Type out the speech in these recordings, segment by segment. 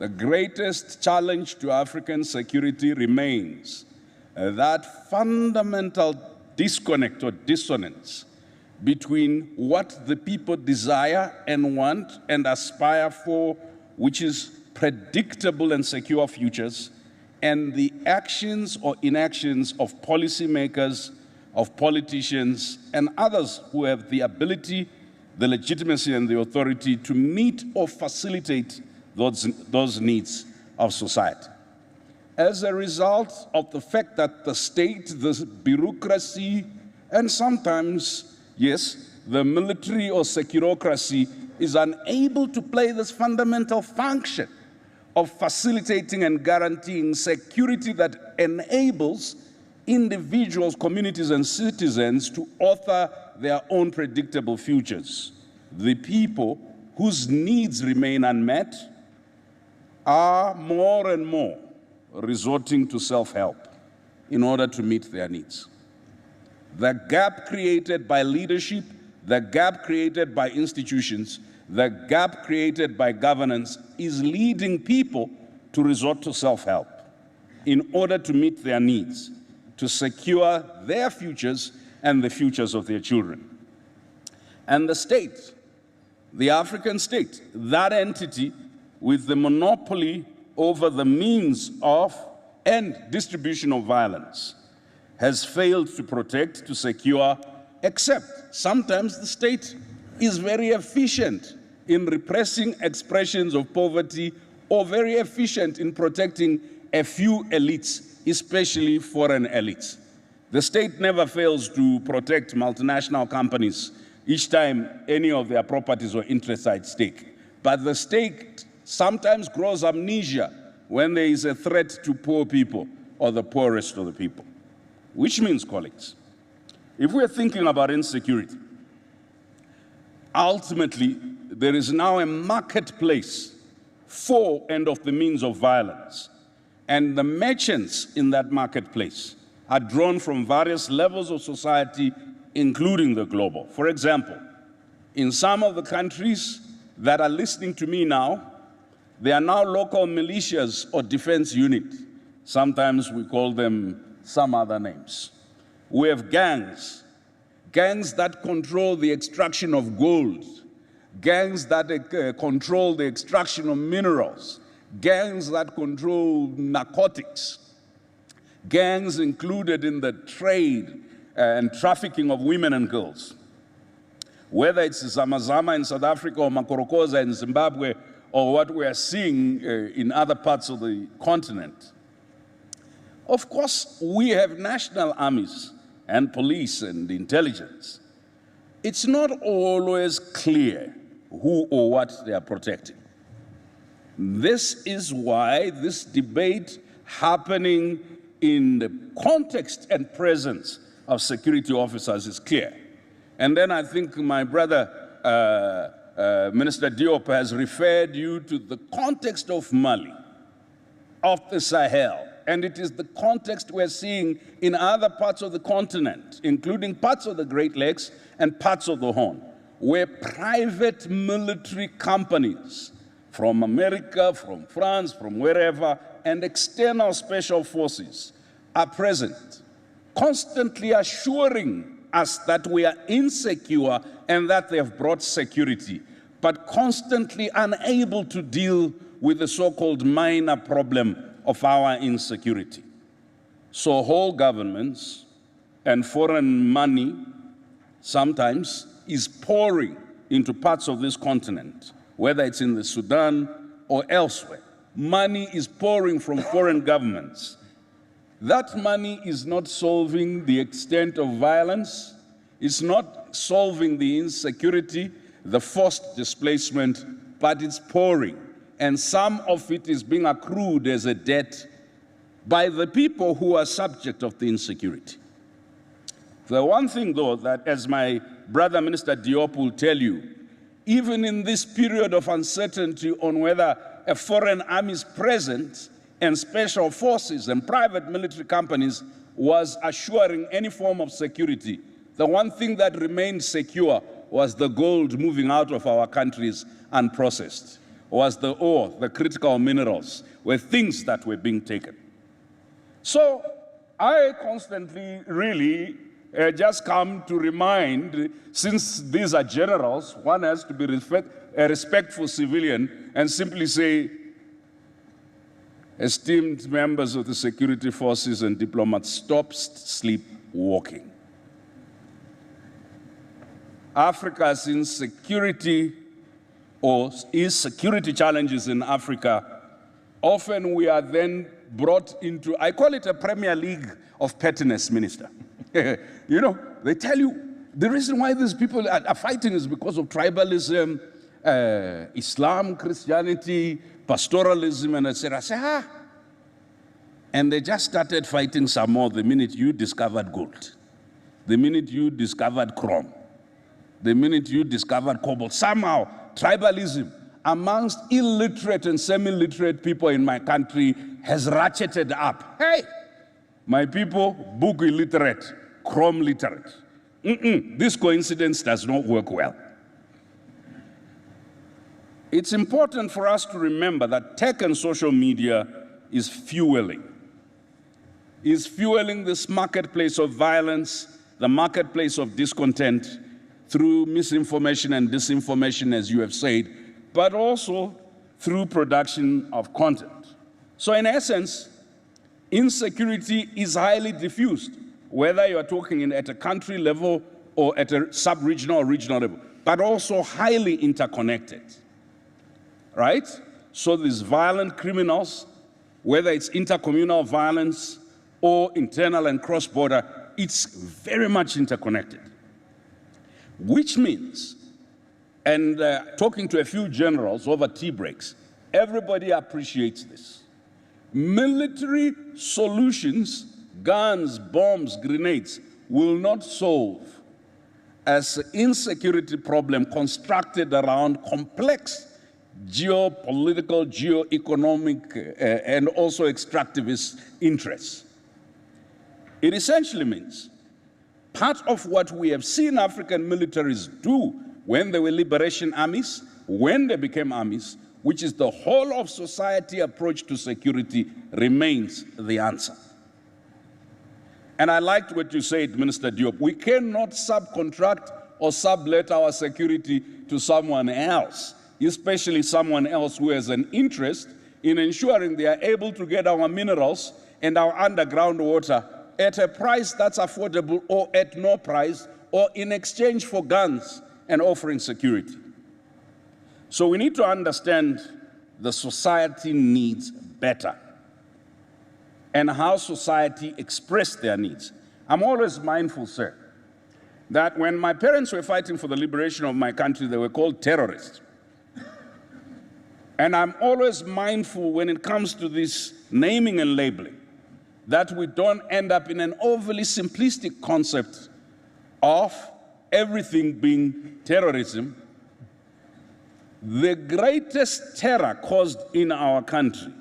The greatest challenge to African security remains that fundamental disconnect or dissonance between what the people desire and want and aspire for, which is predictable and secure futures, and the actions or inactions of policymakers, of politicians, and others who have the ability, the legitimacy, and the authority to meet or facilitate those needs of society. As a result of the fact that the state, the bureaucracy, and sometimes, yes, the military or securocracy is unable to play this fundamental function of facilitating and guaranteeing security that enables individuals, communities, and citizens to author their own predictable futures. The people whose needs remain unmet are more and more resorting to self-help in order to meet their needs. The gap created by leadership, the gap created by institutions, the gap created by governance is leading people to resort to self-help in order to meet their needs, to secure their futures and the futures of their children. And the state, the African state, that entity with the monopoly over the means of and distribution of violence, has failed to protect, to secure, except sometimes the state is very efficient in repressing expressions of poverty or very efficient in protecting a few elites, especially foreign elites. The state never fails to protect multinational companies each time any of their properties or interests are at stake. But the state sometimes grows amnesia when there is a threat to poor people or the poorest of the people. Which means, colleagues, if we're thinking about insecurity, ultimately, there is now a marketplace for and of the means of violence. And the merchants in that marketplace are drawn from various levels of society, including the global. For example, in some of the countries that are listening to me now, there are now local militias or defense units. Sometimes we call them some other names. We have gangs that control the extraction of gold, gangs that control the extraction of minerals, gangs that control narcotics, gangs included in the trade and trafficking of women and girls. Whether it's Zamazama in South Africa or Makorokoza in Zimbabwe, or what we are seeing in other parts of the continent. Of course, we have national armies and police and intelligence. It's not always clear who or what they are protecting. This is why this debate happening in the context and presence of security officers is clear. And then I think my brother, Minister Diop has referred you to the context of Mali, of the Sahel, and it is the context we're seeing in other parts of the continent, including parts of the Great Lakes and parts of the Horn, where private military companies from America, from France, from wherever, and external special forces are present, constantly assuring us that we are insecure and that they have brought security, but constantly unable to deal with the so-called minor problem of our insecurity. So whole governments and foreign money sometimes is pouring into parts of this continent, whether it's in the Sudan or elsewhere. Money is pouring from foreign governments. That money is not solving the extent of violence, it's not solving the insecurity, the forced displacement, but it's pouring. And some of it is being accrued as a debt by the people who are subject of the insecurity. The one thing, though, that as my brother Minister Diop will tell you, even in this period of uncertainty on whether a foreign army is present and special forces and private military companies was assuring any form of security, the one thing that remained secure was the gold moving out of our countries unprocessed. was the ore, the critical minerals, were things that were being taken. So I constantly really just come to remind, since these are generals, one has to be a respectful civilian and simply say, esteemed members of the security forces and diplomats, stop sleepwalking. Africa's insecurity or is security challenges in Africa, often we are then brought into, I call it a Premier League of pettiness, Minister. You know, they tell you the reason why these people are fighting is because of tribalism, Islam, Christianity, pastoralism, and etc. I say, and they just started fighting some more the minute you discovered gold, the minute you discovered chrome, the minute you discovered cobalt. Somehow, tribalism amongst illiterate and semi-literate people in my country has ratcheted up. Hey, my people, book illiterate, chrome literate. This coincidence does not work well. It's important for us to remember that tech and social media is fueling this marketplace of violence, the marketplace of discontent through misinformation and disinformation, as you have said, but also through production of content. So in essence, insecurity is highly diffused, whether you're talking at a country level or at a sub-regional or regional level, but also highly interconnected, right? So these violent criminals, whether it's intercommunal violence or internal and cross-border, it's very much interconnected. Which means, and talking to a few generals over tea breaks, everybody appreciates this. Military solutions, guns, bombs, grenades, will not solve as insecurity problem constructed around complex geopolitical, geoeconomic, and also extractivist interests. It essentially means part of what we have seen African militaries do when they were liberation armies, when they became armies, which is the whole of society approach to security, remains the answer. And I liked what you said, Minister Diop. We cannot subcontract or sublet our security to someone else, especially someone else who has an interest in ensuring they are able to get our minerals and our underground water at a price that's affordable or at no price or in exchange for guns and offering security. So we need to understand the society needs better and how society express their needs. I'm always mindful, sir, that when my parents were fighting for the liberation of my country, they were called terrorists. And I'm always mindful when it comes to this naming and labeling, that we don't end up in an overly simplistic concept of everything being terrorism. The greatest terror caused in our country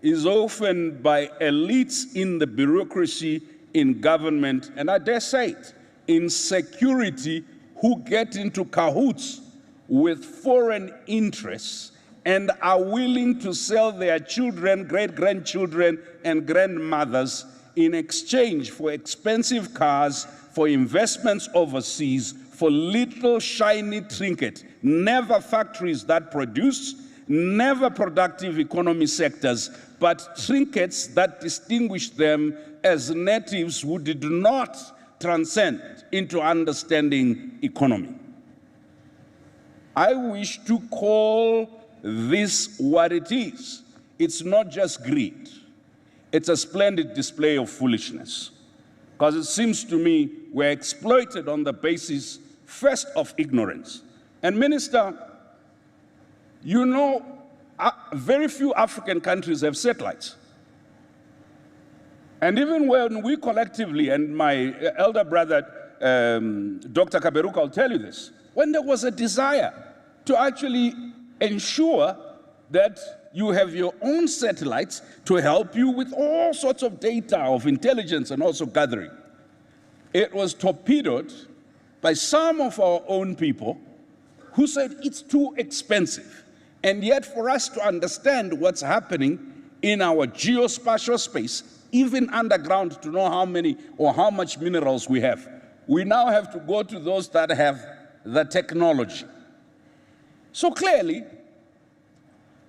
is often by elites in the bureaucracy, in government, and I dare say it, in security, who get into cahoots with foreign interests and are willing to sell their children, great-grandchildren, and grandmothers in exchange for expensive cars, for investments overseas, for little shiny trinket, never factories that produce, never productive economy sectors, but trinkets that distinguish them as natives who did not transcend into understanding economy. I wish to call this what it is. It's not just greed. It's a splendid display of foolishness. Because it seems to me we're exploited on the basis, first, of ignorance. And Minister, you know, very few African countries have satellites. And even when we collectively, and my elder brother, Dr. Kaberuka will tell you this, when there was a desire to actually ensure that you have your own satellites to help you with all sorts of data of intelligence and also gathering, it was torpedoed by some of our own people who said it's too expensive. And yet for us to understand what's happening in our geospatial space, even underground, to know how many or how much minerals we have, we now have to go to those that have the technology. So clearly,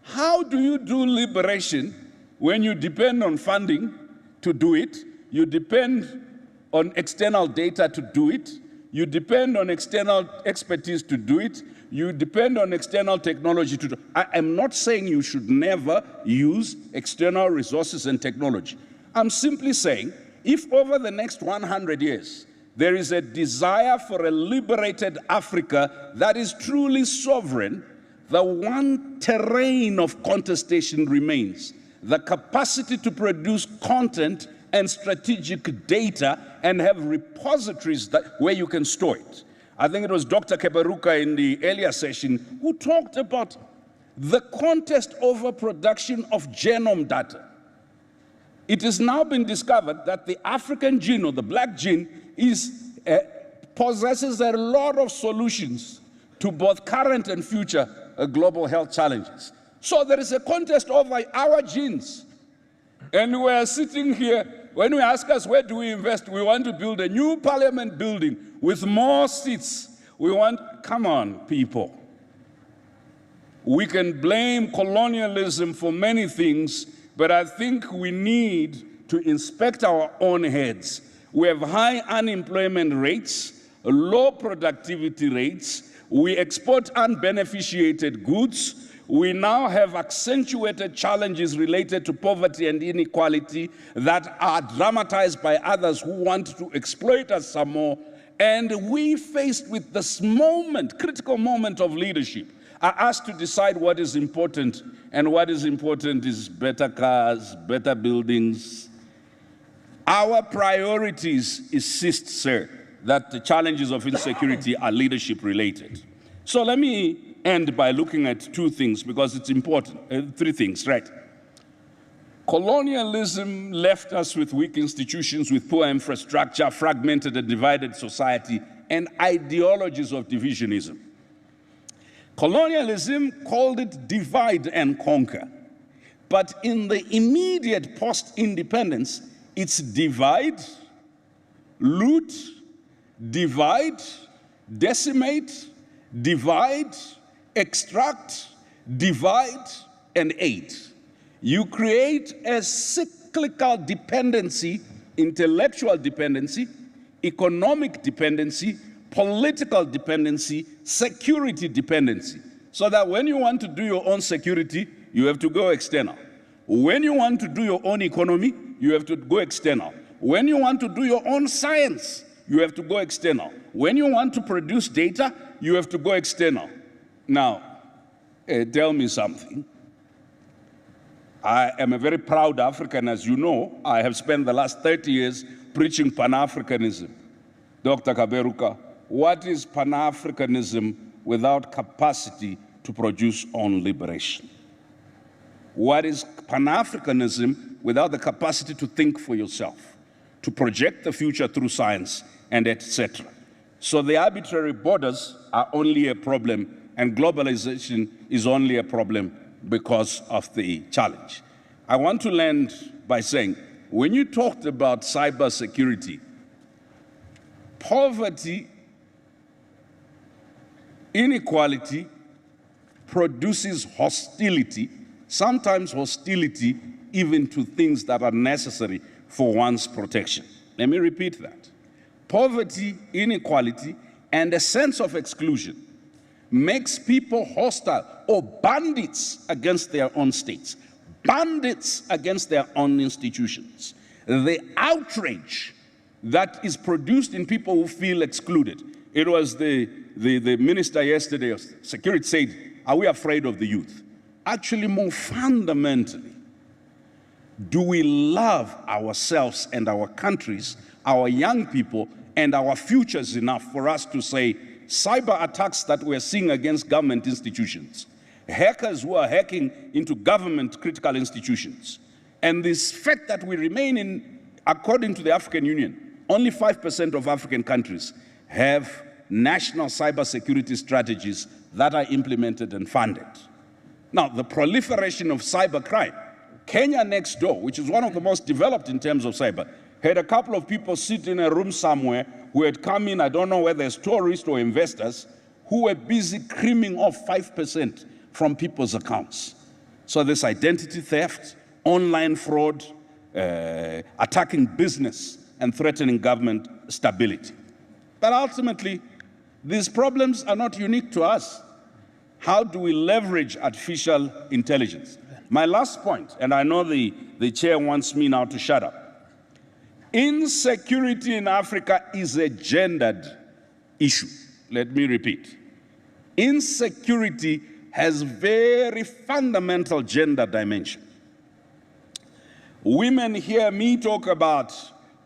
how do you do liberation when you depend on funding to do it? You depend on external data to do it. You depend on external expertise to do it. You depend on external technology to do it. I am not saying you should never use external resources and technology. I'm simply saying, if over the next 100 years, there is a desire for a liberated Africa that is truly sovereign, the one terrain of contestation remains: the capacity to produce content and strategic data and have repositories where you can store it. I think it was Dr. Keberuka in the earlier session who talked about the contest over production of genome data. It has now been discovered that the African gene, or the black gene, possesses a lot of solutions to both current and future global health challenges. So there is a contest over our genes. And we're sitting here, when we ask us where do we invest, we want to build a new parliament building with more seats. We want, come on, people. We can blame colonialism for many things, but I think we need to inspect our own heads. We have high unemployment rates, low productivity rates. We export unbeneficiated goods. We now have accentuated challenges related to poverty and inequality that are dramatized by others who want to exploit us some more. And we, faced with this moment, critical moment of leadership, are asked to decide what is important. And what is important is better cars, better buildings. Our priorities insist, sir, that the challenges of insecurity are leadership related. So let me end by looking at two things, because it's important. Three things, right? Colonialism left us with weak institutions, with poor infrastructure, fragmented and divided society, and ideologies of divisionism. Colonialism called it divide and conquer. But in the immediate post-independence, it's divide, loot, divide, decimate, divide, extract, divide, and aid. You create a cyclical dependency, intellectual dependency, economic dependency, political dependency, security dependency. So that when you want to do your own security, you have to go external. When you want to do your own economy, you have to go external. When you want to do your own science, you have to go external. When you want to produce data, you have to go external. Now, tell me something. I am a very proud African, as you know. I have spent the last 30 years preaching Pan-Africanism. Dr. Kaberuka, what is Pan-Africanism without capacity to produce own liberation? What is Pan-Africanism without the capacity to think for yourself, to project the future through science, and etc.? So the arbitrary borders are only a problem, and globalization is only a problem because of the challenge. I want to end by saying, when you talked about cybersecurity, poverty, inequality produces hostility, sometimes hostility even to things that are necessary for one's protection. Let me repeat that. Poverty, inequality, and a sense of exclusion makes people hostile or bandits against their own states, bandits against their own institutions. The outrage that is produced in people who feel excluded. It was the minister yesterday of security said, are we afraid of the youth? Actually, more fundamentally, do we love ourselves and our countries, our young people, and our futures enough for us to say, cyber attacks that we're seeing against government institutions, hackers who are hacking into government critical institutions, and this fact that we remain in, according to the African Union, only 5% of African countries have national cybersecurity strategies that are implemented and funded. Now, the proliferation of cybercrime. Kenya next door, which is one of the most developed in terms of cyber, had a couple of people sit in a room somewhere who had come in, I don't know whether it's tourists or investors, who were busy creaming off 5% from people's accounts. So there's identity theft, online fraud, attacking business, and threatening government stability. But ultimately, these problems are not unique to us. How do we leverage artificial intelligence? My last point, and I know the chair wants me now to shut up. Insecurity in Africa is a gendered issue. Let me repeat. Insecurity has very fundamental gender dimension. Women hear me talk about,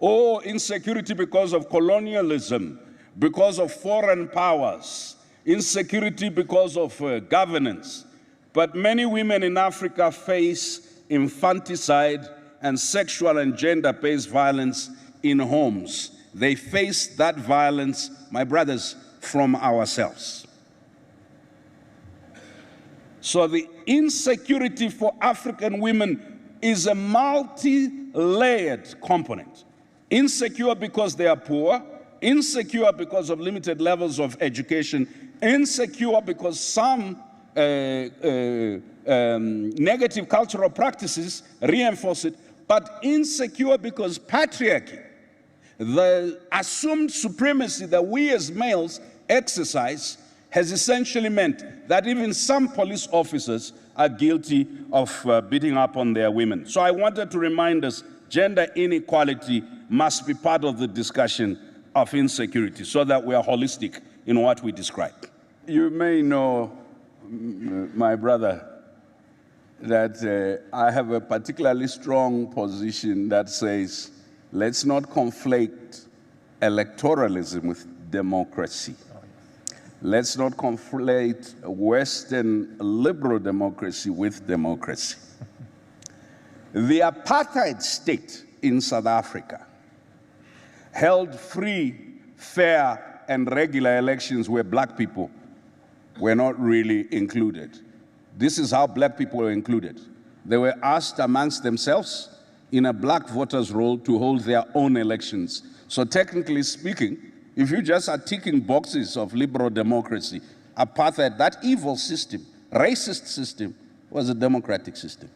oh, insecurity because of colonialism, because of foreign powers, insecurity because of governance. But many women in Africa face infanticide and sexual and gender-based violence in homes. They face that violence, my brothers, from ourselves. So the insecurity for African women is a multi-layered component. Insecure because they are poor, insecure because of limited levels of education, insecure because some negative cultural practices reinforce it, but insecure because patriarchy, the assumed supremacy that we as males exercise, has essentially meant that even some police officers are guilty of beating up on their women. So I wanted to remind us, gender inequality must be part of the discussion of insecurity so that we are holistic in what we describe. You may know, my brother, that I have a particularly strong position that says, let's not conflate electoralism with democracy. Let's not conflate Western liberal democracy with democracy. The apartheid state in South Africa held free, fair, and regular elections where black people were not really included. This is how black people were included. They were asked amongst themselves in a black voters' roll to hold their own elections. So technically speaking, if you just are ticking boxes of liberal democracy, apartheid, that evil system, racist system, was a democratic system.